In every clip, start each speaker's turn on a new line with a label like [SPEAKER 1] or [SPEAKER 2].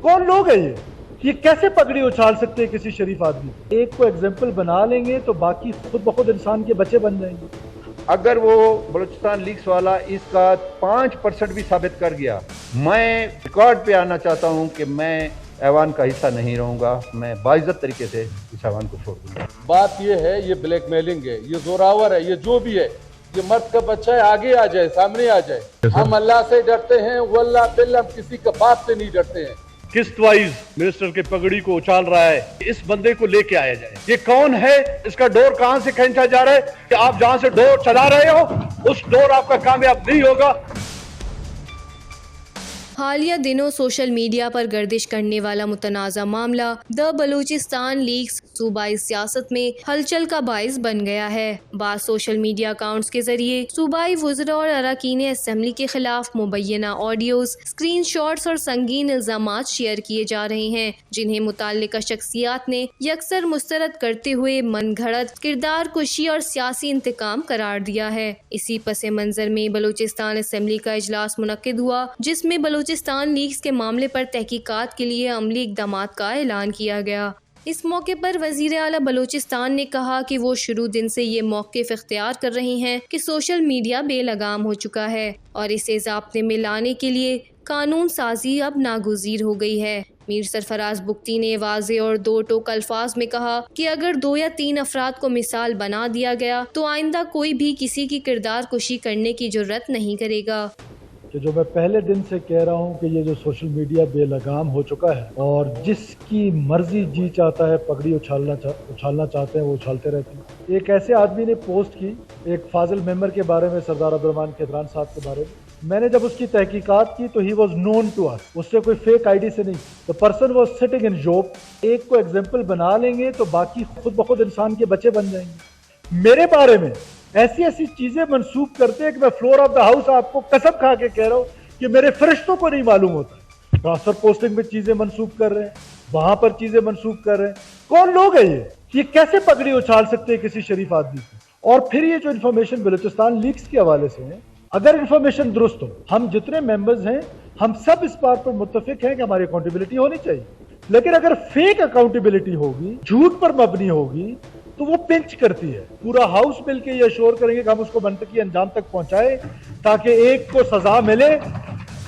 [SPEAKER 1] कौन लोग है ये कैसे पगड़ी उछाल सकते हैं किसी शरीफ आदमी? एक को एग्जाम्पल बना लेंगे तो बाकी खुद बखुद इंसान के बच्चे बन जाएंगे।
[SPEAKER 2] अगर वो बलूचिस्तान लीग्स वाला इसका 5% भी साबित कर गया, मैं रिकॉर्ड पे आना चाहता हूँ कि मैं ऐवान का हिस्सा नहीं रहूंगा, मैं बाइज्जत तरीके से इस ऐवान को छोड़ दूंगा।
[SPEAKER 3] बात ये है, ये ब्लैकमेलिंग है, ये जोरावर है, ये जो भी है, ये मर्द का बच्चा है, आगे आ जाए, सामने आ जाए। हम अल्लाह से डरते हैं, वल्लाह बिल्लाह, हम किसी का बाप से नहीं डरते हैं।
[SPEAKER 4] किस्त वाइज मिनिस्टर के पगड़ी को उछाल रहा है, इस बंदे को लेके आया जाए। ये कौन है, इसका डोर कहां से खींचा जा रहा है कि आप जहां से डोर चला रहे हो उस डोर आपका कामयाब नहीं होगा।
[SPEAKER 5] हालिया दिनों सोशल मीडिया पर गर्दिश करने वाला मुतनाज़ा मामला द बलूचिस्तान लीग्स सूबाई सियासत में हलचल का बाइस बन गया है। बाद सोशल मीडिया अकाउंट्स के जरिए सूबाई वुज़रा और अरकान असम्बली के खिलाफ मुबैना ऑडियोज, स्क्रीन शॉट्स और संगीन इल्ज़ामात शेयर किए जा रहे हैं, जिन्हें मुताल्लिका शख्सियात ने यकसर मुस्तरद करते हुए मन घड़त, किरदार कुशी और सियासी इंतकाम करार दिया है। इसी पस मंज़र में बलूचिस्तान असम्बली का इजलास मुनक्किद हुआ, जिसमें बलूचिस्तान लीग्स के मामले पर तहकीकात के लिए अमली इक़दामात का ऐलान किया गया। इस मौके पर वज़ीर आला बलूचिस्तान ने कहा कि वो शुरू दिन से ये मौक़िफ़ इख्तियार कर रही हैं कि सोशल मीडिया बेलगाम हो चुका है और इसे ज़ाब्ते में लाने के लिए कानून साजी अब नागुज़ीर हो गई है। मीर सरफराज बुख्ती ने वाज़े और दो टोक अल्फाज में कहा कि अगर 2 या 3 अफराद को मिसाल बना दिया गया तो आइंदा कोई भी किसी की किरदार कुशी करने की जुर्रत नहीं करेगा।
[SPEAKER 1] कि जो मैं पहले दिन से कह रहा हूँ कि ये जो सोशल मीडिया बेलगाम हो चुका है और जिसकी मर्जी जी चाहता है पगड़ी उछालना चाहते हैं वो उछालते रहते हैं। एक ऐसे आदमी ने पोस्ट की एक फाजिल मेंबर के बारे में, सरदार अब्दुर्रहमान केदरान साहब के बारे में। मैंने जब उसकी तहकीकात की तो he was known to us, उससे कोई फेक आईडी से नहीं। The person was sitting in job. एक को एग्जाम्पल बना लेंगे तो बाकी खुद बखुद इंसान के बच्चे बन जाएंगे। मेरे बारे में ऐसी ऐसी चीजें मंसूब करते हैं कि मैं फ्लोर ऑफ द हाउस आपको कसम खा के कह रहा हूं कि मेरे फरिश्तों को नहीं मालूम होता। ट्रांसफर पोस्टिंग में चीजें मंसूब कर रहे हैं, वहां पर चीजें मंसूब कर रहे हैं। कौन लोग है ये कैसे पगड़ी उछाल सकते हैं किसी शरीफ आदमी को? और फिर ये जो इन्फॉर्मेशन बलूचिस्तान लीग्स के हवाले से है, अगर इन्फॉर्मेशन दुरुस्त हो, हम जितने मेंबर्स हैं हम सब इस बात पर मुत्तफिक हैं कि हमारी अकाउंटेबिलिटी होनी चाहिए। लेकिन अगर फेक अकाउंटेबिलिटी होगी, झूठ पर मबनी होगी, तो वो पिंच करती है। पूरा हाउस मिलके ये अश्योर करेंगे कि हम उसको मंतकी अंजाम तक पहुंचाए ताकि एक को सजा मिले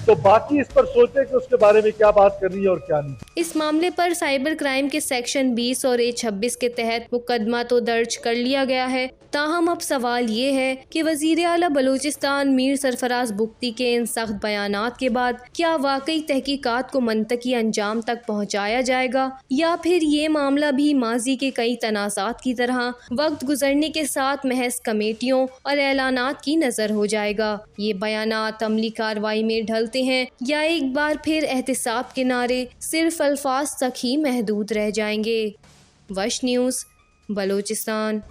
[SPEAKER 1] तो बाकी इस पर सोचे कि उसके बारे में क्या बात करनी है और क्या नहीं।
[SPEAKER 5] इस मामले पर साइबर क्राइम के सेक्शन 20 और A26 के तहत मुकदमा तो दर्ज कर लिया गया है। ताहम अब सवाल ये है कि वज़ीर आला बलूचिस्तान मीर सरफराज बुख्ती के इन सख्त बयानात के बाद क्या वाकई तहकीकात को मंतकी अंजाम तक पहुँचाया जाएगा या फिर ये मामला भी माजी के कई तनाज़ात की तरह वक्त गुजरने के साथ महज कमेटियों और ऐलानात की नज़र हो जाएगा। ये बयानात अमली कार्रवाई में ढलते हैं या एक बार फिर एहतिसाब के नारे सिर्फ अल्फाज तक ही महदूद रह जाएंगे। वश न्यूज़, बलूचिस्तान।